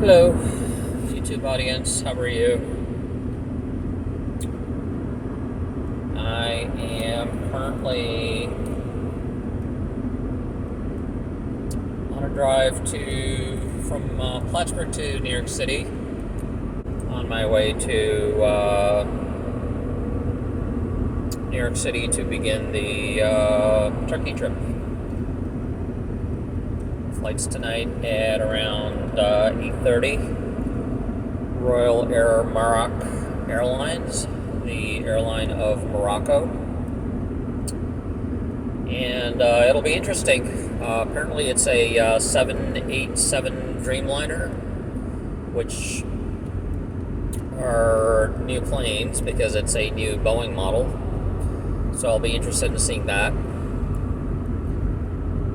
Hello, YouTube audience. How are you? I am currently on a drive from Plattsburgh to New York City, on my way to New York City to begin the Turkey trip. Flights tonight at around 8:30. Royal Air Maroc Airlines, the airline of Morocco. And it'll be interesting. Apparently it's a 787 Dreamliner, which are new planes because it's a new Boeing model. So I'll be interested in seeing that.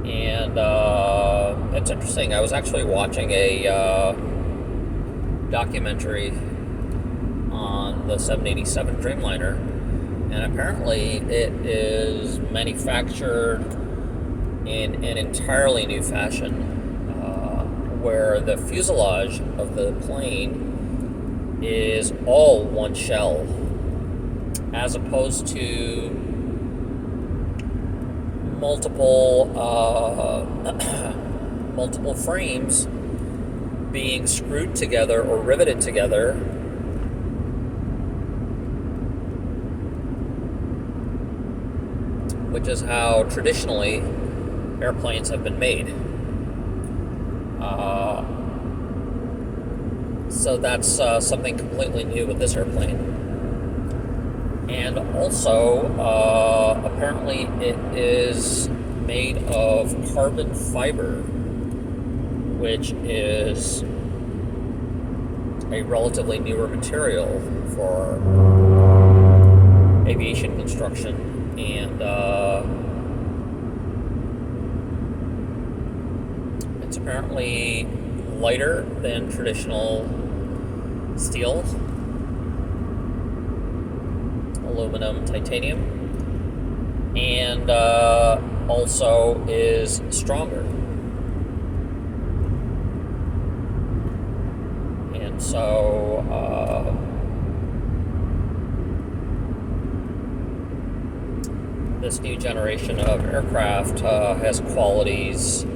And it's interesting. I was actually watching a documentary on the 787 Dreamliner, and apparently it is manufactured in an entirely new fashion, where the fuselage of the plane is all one shell, as opposed to multiple frames being screwed together or riveted together, which is how traditionally airplanes have been made. So that's something completely new with this airplane. And also, apparently it is made of carbon fiber, which is a relatively newer material for aviation construction. And it's apparently lighter than traditional steel, aluminum, titanium, and also is stronger. And so this new generation of aircraft has qualities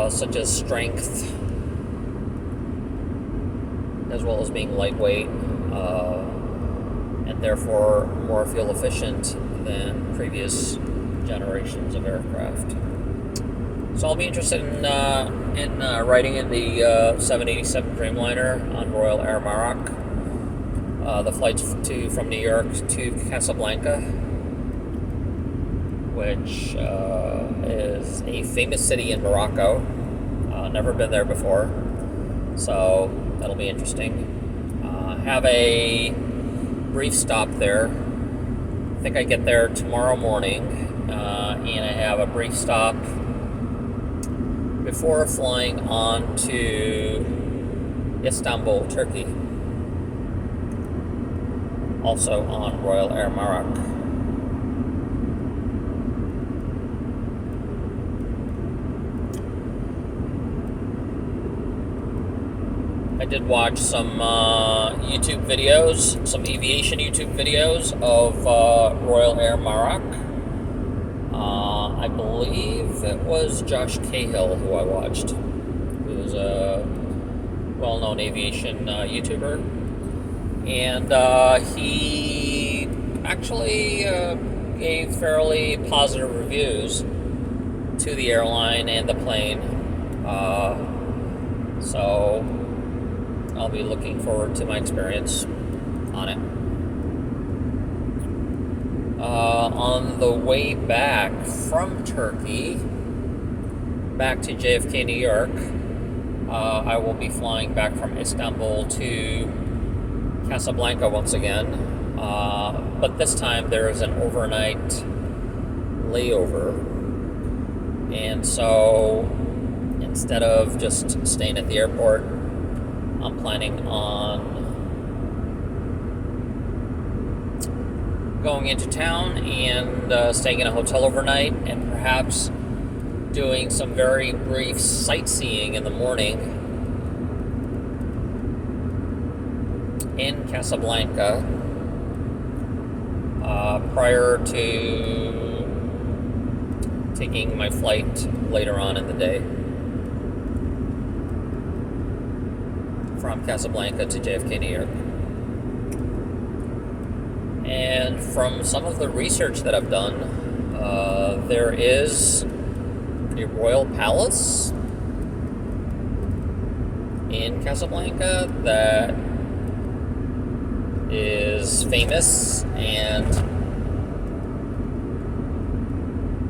such as strength, as well as being lightweight, and therefore more fuel efficient than previous generations of aircraft. So I'll be interested in riding in the 787 Dreamliner on Royal Air Maroc. The flights from New York to Casablanca, which is a famous city in Morocco. Never been there before, so that'll be interesting. Have a brief stop there. I think I get there tomorrow morning, and I have a brief stop before flying on to Istanbul, Turkey, also on Royal Air Maroc. I did watch some YouTube videos, some aviation YouTube videos of Royal Air Maroc. I believe it was Josh Cahill who I watched, who is a well-known aviation YouTuber. And he actually gave fairly positive reviews to the airline and the plane. So I'll be looking forward to my experience on it. On the way back from Turkey, back to JFK, New York, I will be flying back from Istanbul to Casablanca once again. But this time there is an overnight layover. And so instead of just staying at the airport, I'm planning on going into town and staying in a hotel overnight, and perhaps doing some very brief sightseeing in the morning in Casablanca prior to taking my flight later on in the day from Casablanca to JFK, New York. And from some of the research that I've done, there is a royal palace in Casablanca that is famous and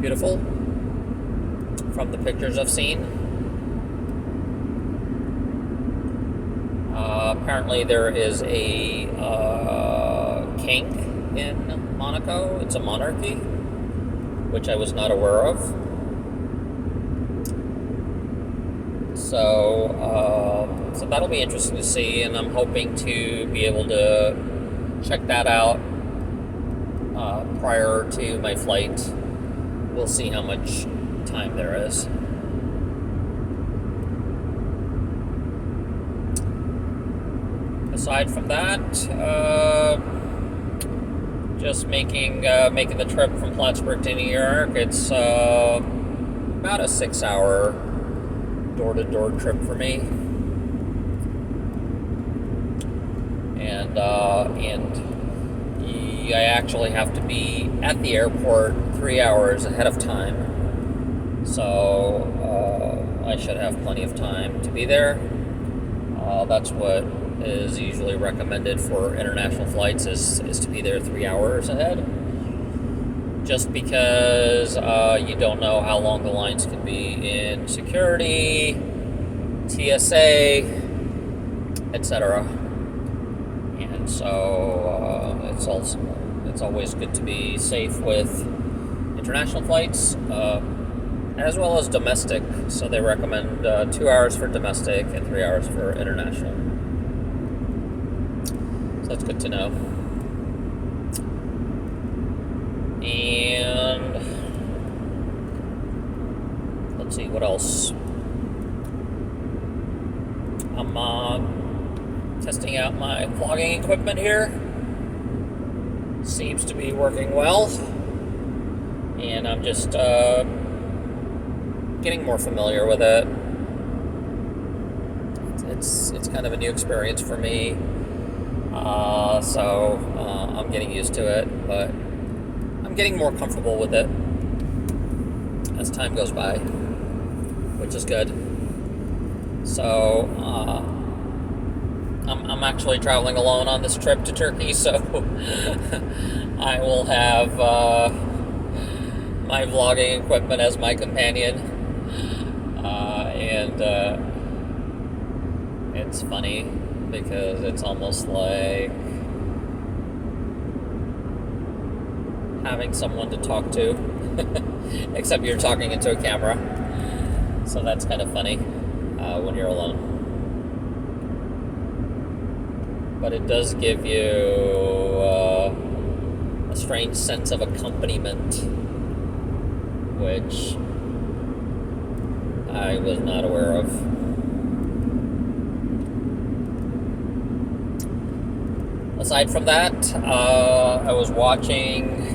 beautiful from the pictures I've seen. Apparently there is a king in Monaco. It's a monarchy, which I was not aware of. So that'll be interesting to see, and I'm hoping to be able to check that out prior to my flight. We'll see how much time there is. Aside from that, just making the trip from Plattsburgh to New York. It's about a 6-hour door-to-door trip for me, and I actually have to be at the airport 3 hours ahead of time, so I should have plenty of time to be there. That's what is usually recommended for international flights is to be there 3 hours ahead, just because you don't know how long the lines can be in security, TSA, etc. And so it's always good to be safe with international flights as well as domestic. So they recommend 2 hours for domestic and 3 hours for international. So that's good to know. And let's see what else. I'm testing out my vlogging equipment here. Seems to be working well, and I'm just getting more familiar with it. It's kind of a new experience for me, so I'm getting used to it, but I'm getting more comfortable with it as time goes by, which is good. So I'm actually traveling alone on this trip to Turkey, so I will have my vlogging equipment as my companion, and it's funny because it's almost like having someone to talk to, except you're talking into a camera, so that's kind of funny when you're alone. But it does give you a strange sense of accompaniment, which I was not aware of. Aside from that, I was watching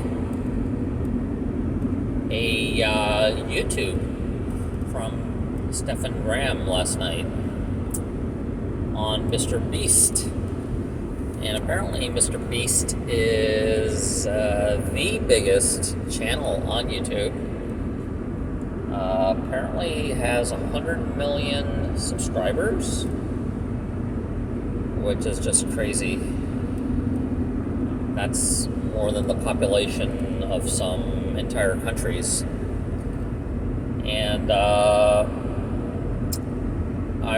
a YouTube from Stephen Graham last night on Mr. Beast. And apparently Mr. Beast is the biggest channel on YouTube. Apparently he has 100 million subscribers, which is just crazy. That's more than the population of some entire countries. And I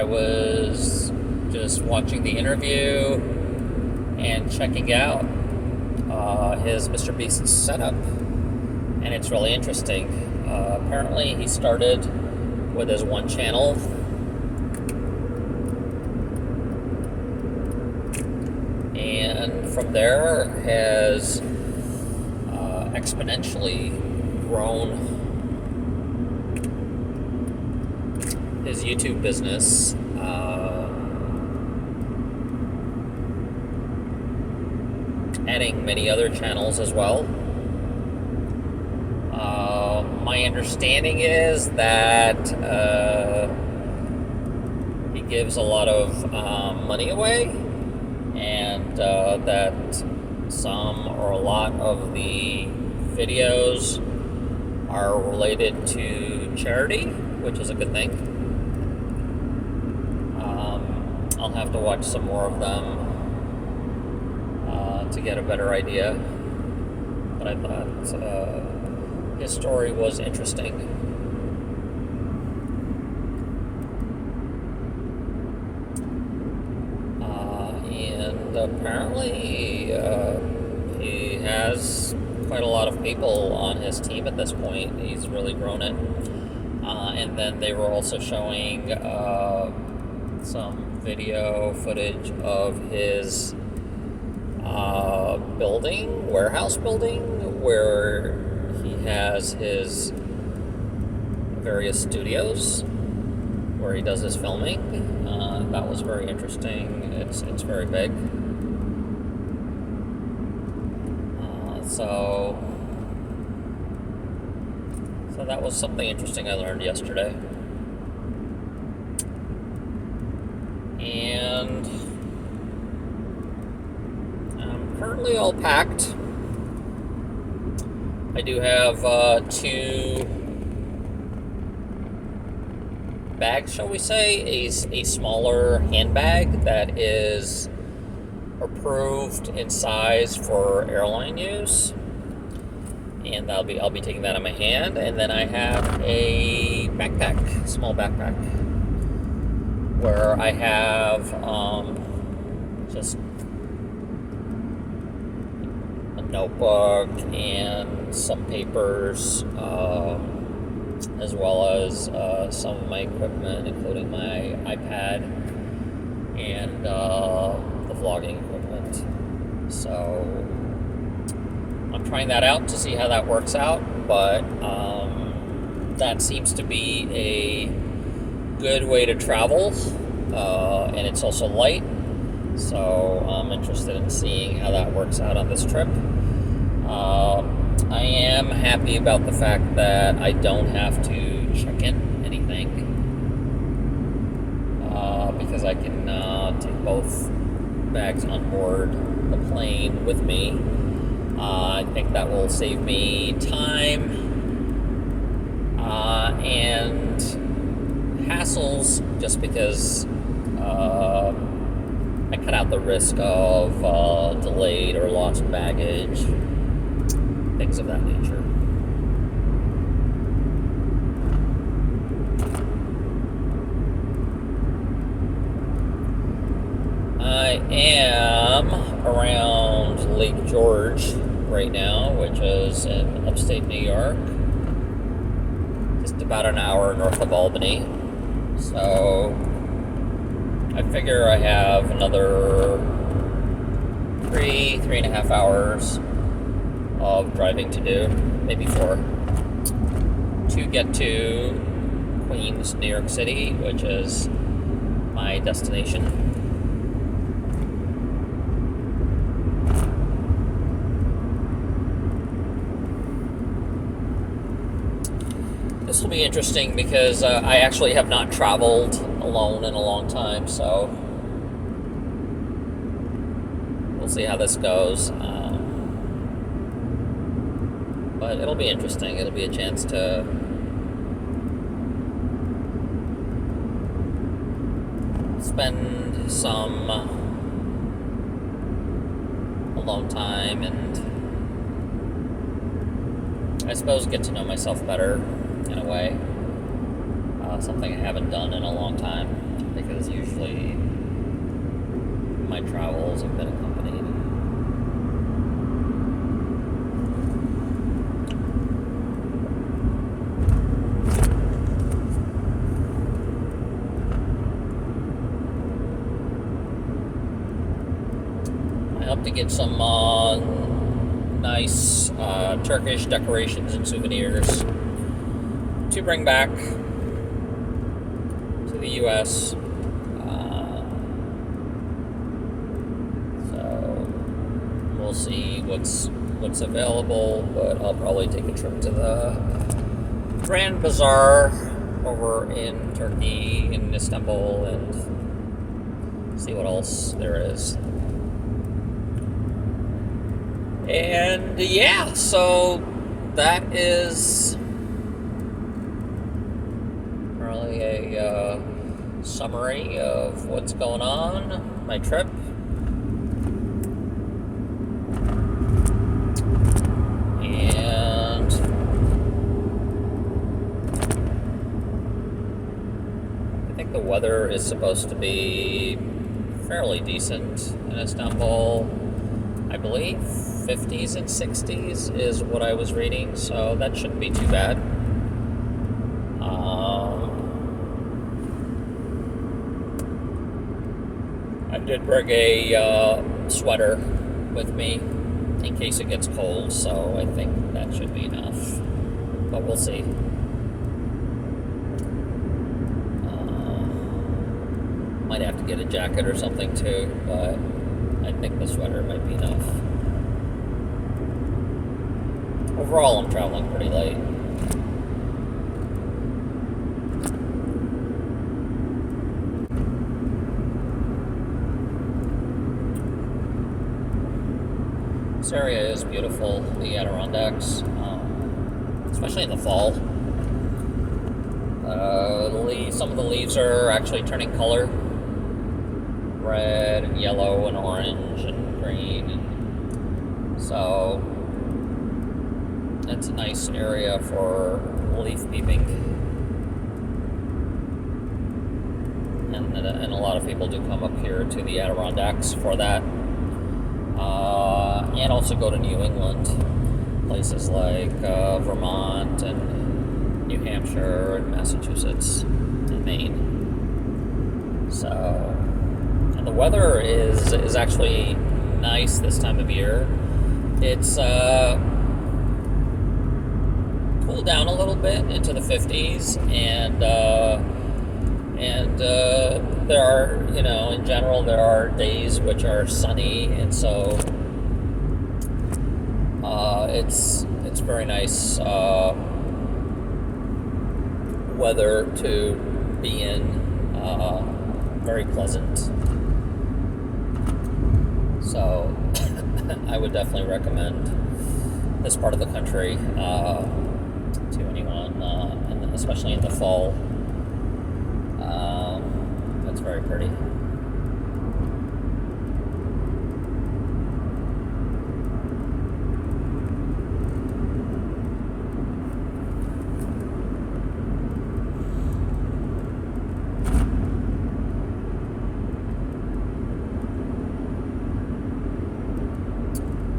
was just watching the interview and checking out his Mr. Beast setup, and it's really interesting. Apparently he started with his one channel, and from there has exponentially grown his YouTube business. adding many other channels as well. My understanding is that he gives a lot of money away, and that some or a lot of the videos are related to charity, which is a good thing. I'll have to watch some more of them to get a better idea. But I thought his story was interesting. And apparently he has quite a lot of people on his team at this point. He's really grown it. And then they were also showing some video footage of his warehouse building, where he has his various studios where he does his filming. That was very interesting. It's very big. So that was something interesting I learned yesterday. And I'm currently all packed. I do have 2 bags, shall we say, a smaller handbag that is approved in size for airline use, and I'll be taking that in my hand. And then I have a backpack, small backpack, where I have just a notebook and some papers, as well as some of my equipment, including my iPad and the vlogging equipment. So I'm trying that out to see how that works out, but that seems to be a good way to travel, and it's also light, so I'm interested in seeing how that works out on this trip. I am happy about the fact that I don't have to check in anything, because I can take both bags on board the plane with me. I think that will save me time and hassles, just because I cut out the risk of delayed or lost baggage, things of that nature. I am around Lake George right now, which is in upstate New York, just about an hour north of Albany. So I figure I have another 3.5 hours of driving to do, maybe 4, to get to Queens, New York City, which is my destination. This will be interesting because I actually have not traveled alone in a long time, so we'll see how this goes. But it'll be interesting. It'll be a chance to spend some alone time and I suppose get to know myself better in a way. Something I haven't done in a long time, because usually my travels have been accompanied. I hope to get some nice Turkish decorations and souvenirs to bring back to the U.S. So we'll we'll see what's available, but I'll probably take a trip to the Grand Bazaar over in Turkey, in Istanbul, and see what else there is. And yeah, so that is probably a summary of what's going on, my trip. And I think the weather is supposed to be fairly decent in Istanbul. I believe 50s and 60s is what I was reading, so that shouldn't be too bad. I did bring a sweater with me in case it gets cold, so I think that should be enough, but we'll see. Might have to get a jacket or something too, but I think the sweater might be enough. Overall, I'm traveling pretty late. This area is beautiful, the Adirondacks, especially in the fall. Some of the leaves are actually turning color. Red and yellow and orange and green, and so it's a nice area for leaf peeping, and a lot of people do come up here to the Adirondacks for that, and also go to New England, places like Vermont and New Hampshire and Massachusetts and Maine. So. The weather is actually nice this time of year. It's cooled down a little bit into the 50s, and there are, in general, there are days which are sunny, and so it's very nice weather to be in. Very pleasant. So I would definitely recommend this part of the country to anyone, and especially in the fall. It's very pretty.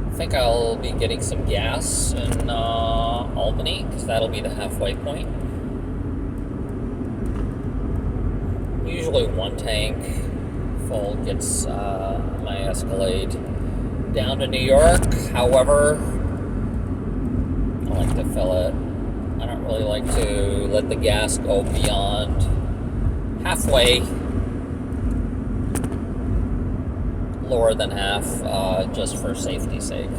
I think I'll be getting some gas in Albany, because that'll be the halfway point. Usually one tank full gets my Escalade down to New York. However, I like to fill it. I don't really like to let the gas go beyond halfway, lower than half, just for safety's sake.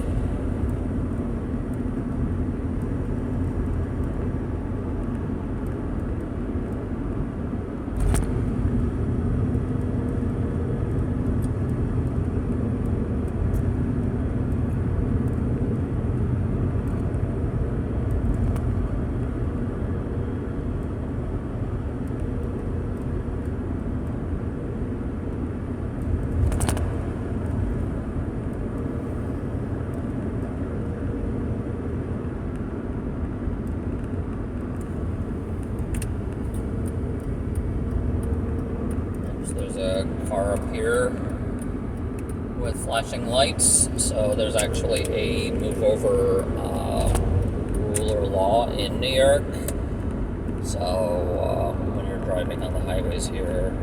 There's a car up here with flashing lights, so there's actually a move over rule or law in New York. So when you're driving on the highways here,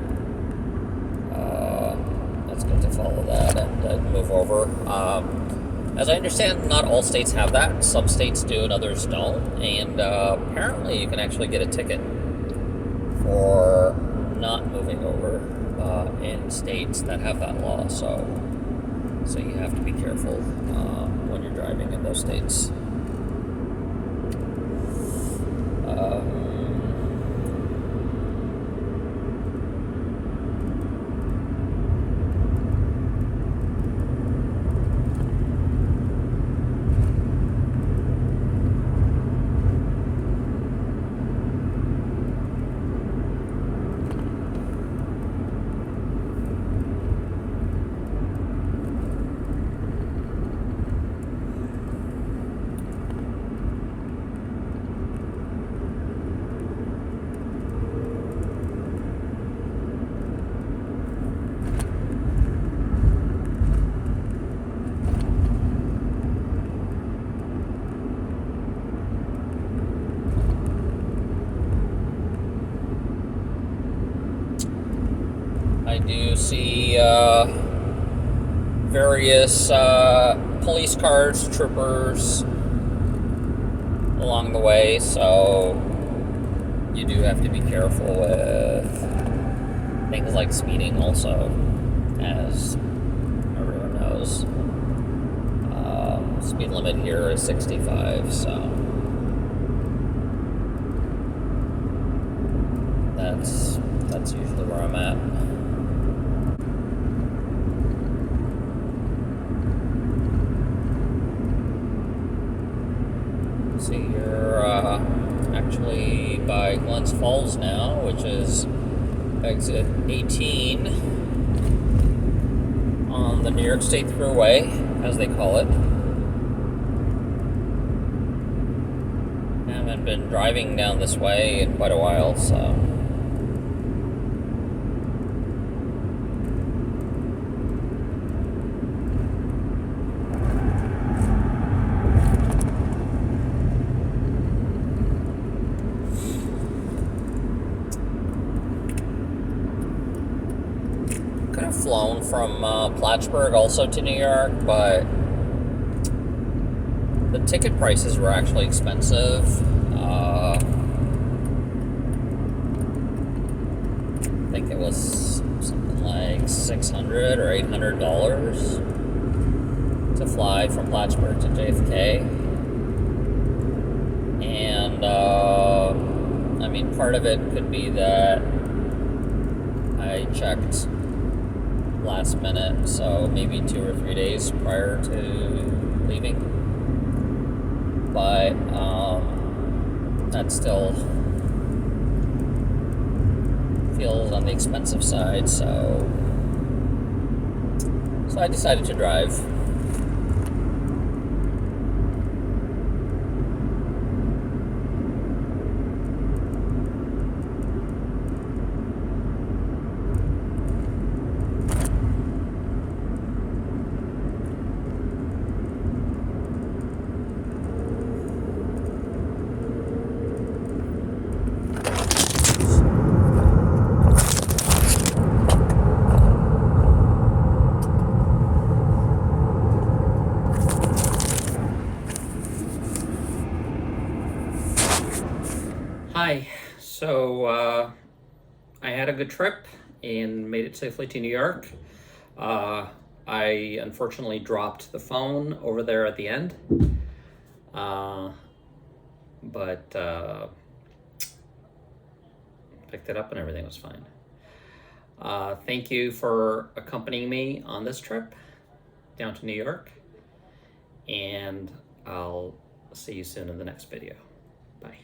it's good to follow that and move over. As I understand, not all states have that. Some states do and others don't. And apparently you can actually get a ticket for not moving over in states that have that law. So So you have to be careful when you're driving in those states. I do see various police cars, troopers along the way, so you do have to be careful with things like speeding also, as everyone knows. Speed limit here is 65, so that's usually where I'm at. So you're actually by Glens Falls now, which is exit 18 on the New York State Thruway, as they call it. I haven't been driving down this way in quite a while, so. Could have flown from Plattsburgh also to New York, but the ticket prices were actually expensive. I think it was something like $600 or $800 to fly from Plattsburgh to JFK. And I mean, part of it could be that I checked last minute, so maybe 2 or 3 days prior to leaving. But that still feels on the expensive side, so I decided to drive. Hi. So I had a good trip and made it safely to New York. I unfortunately dropped the phone over there at the end, but picked it up and everything was fine. Thank you for accompanying me on this trip down to New York, and I'll see you soon in the next video. Bye.